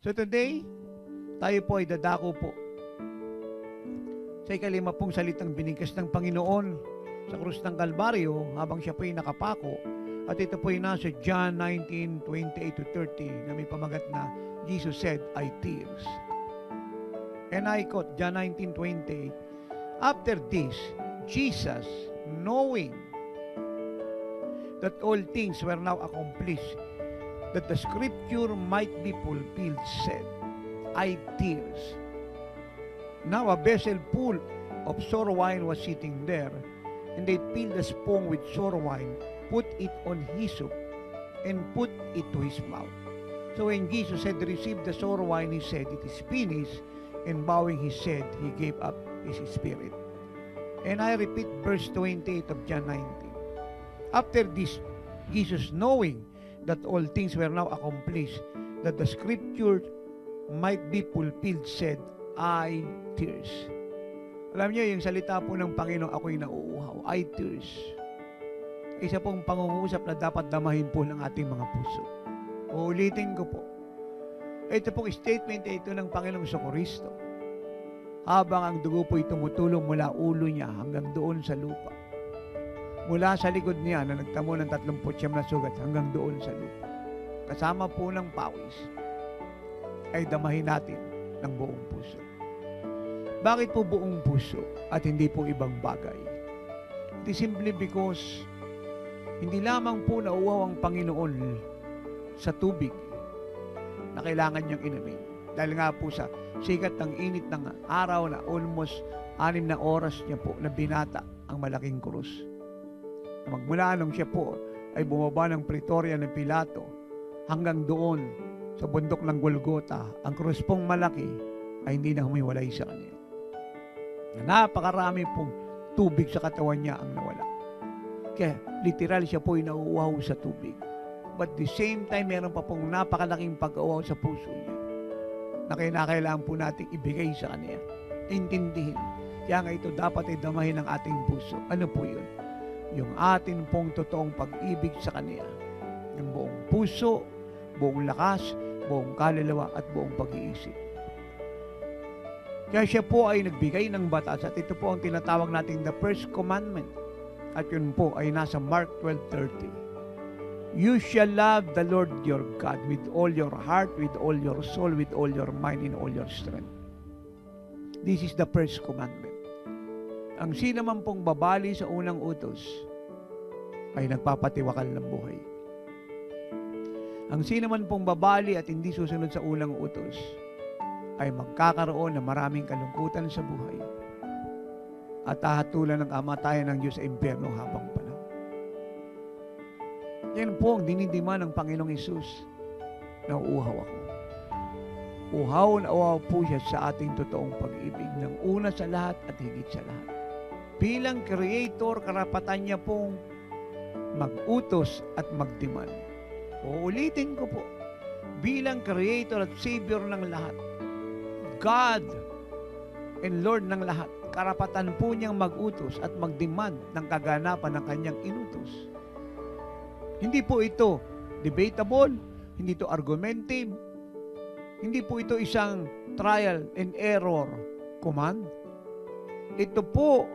So today, tayo po ay dadako po sa ikalima pong salitang binigkas ng Panginoon sa krus ng Kalbaryo habang siya po ay nakapako. At ito po ay nasa John 19:28-30 na may pamagat na Jesus said, I tears. And I quote John 19:28, after this, Jesus, knowing that all things were now accomplished, that the scripture might be fulfilled, said, I tears. Now a vessel full of sour wine was sitting there, and they filled a sponge with sour wine, put it on hyssop, and put it to his mouth. So when Jesus had received the sour wine, he said, it is finished, and bowing his head, he gave up his spirit. And I repeat verse 28 of John 19. After this, Jesus, knowing that all things were now accomplished, that the scripture might be fulfilled, said, I tears. Alam niyo, yung salita po ng Panginoon, ako'y nauuhaw. I tears. Isa pong pangungusap na dapat damahin po ng ating mga puso. Uulitin ko po. Ito pong statement ito ng Panginoong Kristo. Habang ang dugo po'y tumutulong mula ulo niya hanggang doon sa lupa. Mula sa likod niya na nagtamo ng 39 na sugat hanggang doon sa lupa. Kasama po ng pawis ay damahin natin ng buong puso. Bakit po buong puso at hindi po ibang bagay? It is simply because hindi lamang po nauuhaw ang Panginoon sa tubig na kailangan niyang inumin. Dahil nga po sa sikat ng init ng araw na almost 6 na oras niya po na binata ang malaking krus. Magmula nung siya po ay bumaba ng Pretoria ng Pilato hanggang doon sa bundok ng Golgota, ang krus pong malaki ay hindi na humiwalay sa kanya. Napakarami pong tubig sa katawan niya ang nawala. Kaya literal siya po ay nauuhaw sa tubig. But the same time, meron pa pong napakalaking pag-uhaw sa puso niya na kailangan po nating ibigay sa kanya. Intindihin. Kaya nga ito dapat ay damahin ng ating puso. Ano po yun? Yung atin pong totoong pag-ibig sa kanya. Ng buong puso, buong lakas, buong kaluluwa at buong pag-iisip. Kaya siya po ay nagbigay ng batas at ito po ang tinatawag nating the first commandment. At yun po ay nasa Mark 12:30. You shall love the Lord your God with all your heart, with all your soul, with all your mind, and all your strength. This is the first commandment. Ang sino man pong babali sa unang utos ay nagpapatiwakal ng buhay. Ang sino man pong babali at hindi susunod sa unang utos ay magkakaroon ng maraming kalungkutan sa buhay at hahatulan ng kamatayan ng Diyos sa impyerno habang panahon. Yan po ang dinidima ng Panginoong Hesus na uuhaw ako. Uhaw na uhaw po siya sa ating totoong pag-ibig ng una sa lahat at higit sa lahat. Bilang Creator, karapatan niya pong mag-utos at magdemand. Uulitin ko po, bilang Creator at Savior ng lahat, God and Lord ng lahat, karapatan po niyang mag-utos at magdemand ng kaganapan ng kanyang inutos. Hindi po ito debatable, hindi ito argumentative, hindi po ito isang trial and error command. Ito po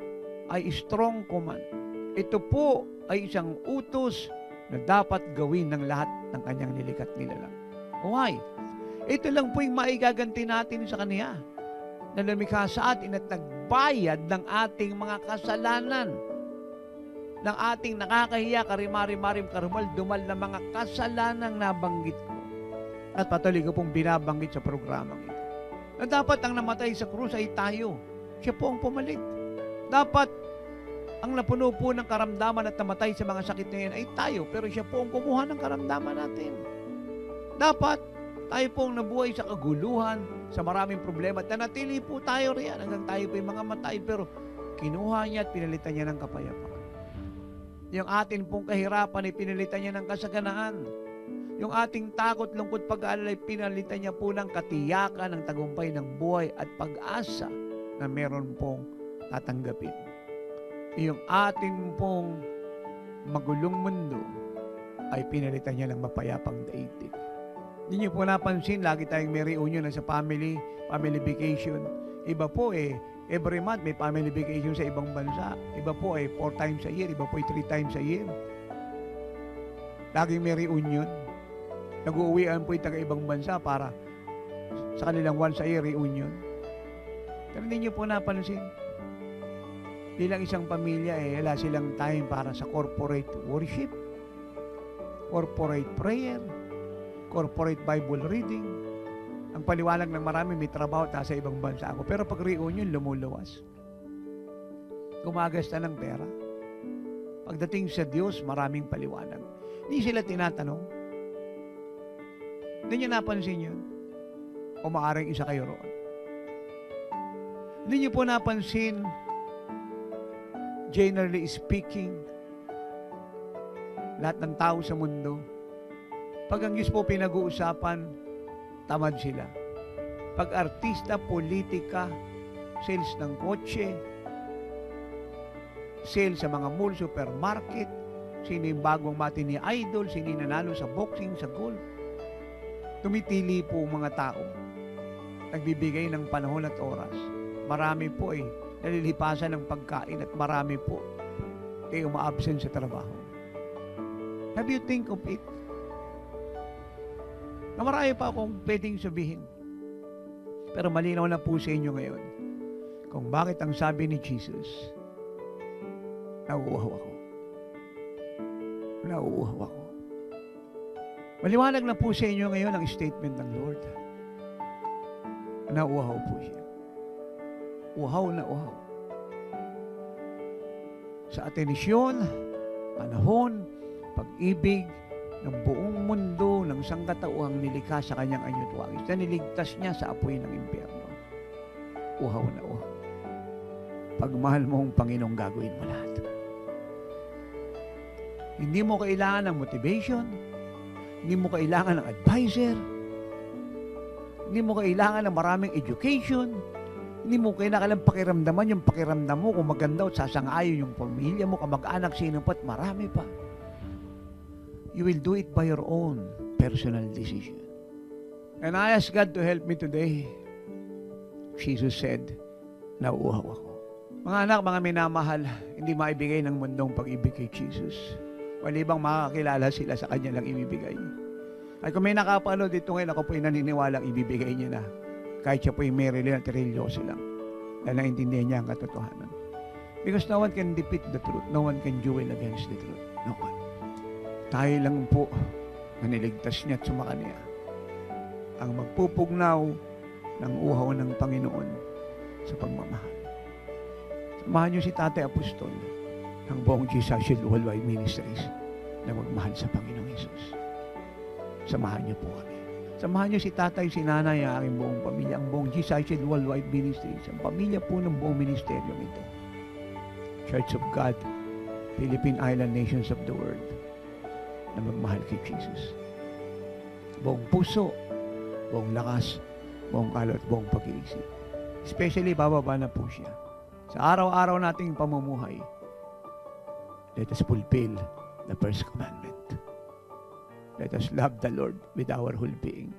ay strong command. Ito po ay isang utos na dapat gawin ng lahat ng kanyang nilikat nilalang. Why? Ito lang po yung maigaganti natin sa kanya na lumikha sa atin at nagbayad ng ating mga kasalanan, ng ating nakakahiya, karimari-marim, karumal-dumal na mga kasalanang nabanggit ko. At patuloy ko pong binabanggit sa programang ito. Na dapat ang namatay sa krus ay tayo. Siya po ang pumalit. Dapat ang napuno po ng karamdaman at namatay sa mga sakit na yan ay tayo. Pero siya po ang kumuha ng karamdaman natin. Dapat tayo pong nabuhay sa kaguluhan, sa maraming problema. At nanatili po tayo riyan hanggang tayo po yung mga matay. Pero kinuha niya at pinalitan niya ng kapayapaan. Yung atin pong kahirapan ay pinalitan niya ng kasaganaan. Yung ating takot, lungkot, pag-aalala ay pinalitan niya po ng katiyakan, ng tagumpay ng buhay at pag-asa na meron pong tatanggapin. Yung ating pong magulong mundo ay pinalitan niya ng mapayapang daigdig. Hindi niyo po napansin, lagi tayong may reunion na sa family vacation. Iba po every month may family vacation sa ibang bansa. Iba po 4 times a year, iba po 3 times a year. Laging may reunion. Nag-uuwian po yung taga-ibang bansa para sa kanilang once a year reunion. Pero hindi niyo po napansin, bilang isang pamilya, wala silang time para sa corporate worship, corporate prayer, corporate Bible reading. Ang paliwanag ng marami, may trabaho at sa ibang bansa ako. Pero pag reunion, lumuluwas. Gumagasta ng pera. Pagdating sa Diyos, maraming paliwanag. Hindi sila tinatanong. Hindi niyo napansin yun? O maaaring isa kayo roon. Hindi niyo po napansin, generally speaking, lahat ng tao sa mundo, pag ang Diyos po pinag-uusapan, tamad sila. Pag artista, politika, sales ng kotse, sales sa mga mall, supermarket, sino yung bagong mati ni idol, sino yung nanalo sa boxing, sa golf. Tumitili po mga tao. Nagbibigay ng panahon at oras. Marami po nalilipasan ng pagkain at marami po uma-absent sa trabaho. Have you think of it? Na marami pa akong pwedeng sabihin. Pero malinaw na po sa inyo ngayon kung bakit ang sabi ni Jesus, nauuhaw ako. Nauuhaw ako. Maliwanag na po sa inyo ngayon ang statement ng Lord. Nauuhaw po siya. Uhaw na uhaw. Sa atenisyon, panahon, pag-ibig ng buong mundo, ng sangkatauhang nilikha sa kanyang anyong tuwangis, na niligtas niya sa apoy ng impyerno. Uhaw na uhaw. Pagmahal mo ang Panginoong, gagawin mo lahat. Hindi mo kailangan ng motivation, hindi mo kailangan ng advisor, hindi mo kailangan ng maraming education, hindi mo kailangan pakiramdaman yung pakiramdam mo kung maganda o sasang-ayon yung pamilya mo, kamag-anak, sino pa't marami pa. You will do it by your own personal decision. And I ask God to help me today. Jesus said, nauuhaw ako. Mga anak, mga minamahal, hindi maibigay ng mundong pag-ibig kay Jesus. Walibang makakilala sila sa Kanya lang ibibigay. Ay kung may nakapanood dito ngayon, ako po'y naniniwalang ibibigay niya na. Kahit siya po'y Marilyn at Religioso lang. Dahil naintindihan niya ang katotohanan. Because no one can defeat the truth. No one can duel against the truth. No one. Tayo lang po na niligtas niya at sumaka niya ang magpupugnaw ng uhaw ng Panginoon sa pagmamahal. Samahan niyo si Tatay Apostol ng buong Jesus Worldwide Ministries na magmahal sa Panginoong Hesus. Samahan niyo po kami. Samahan niyo si Tatay, si Nanay, ang aking buong pamilya, ang buong Jesus Worldwide Ministries, ang pamilya po ng buong ministeryo ito. Church of God, Philippine Island Nations of the World, na magmahal kay Jesus. Buong puso, buong lakas, buong kalot, buong pag-iisip. Especially, bababa na po siya. Sa araw-araw nating pamumuhay, let us fulfill the first commandment. Let us love the Lord with our whole being.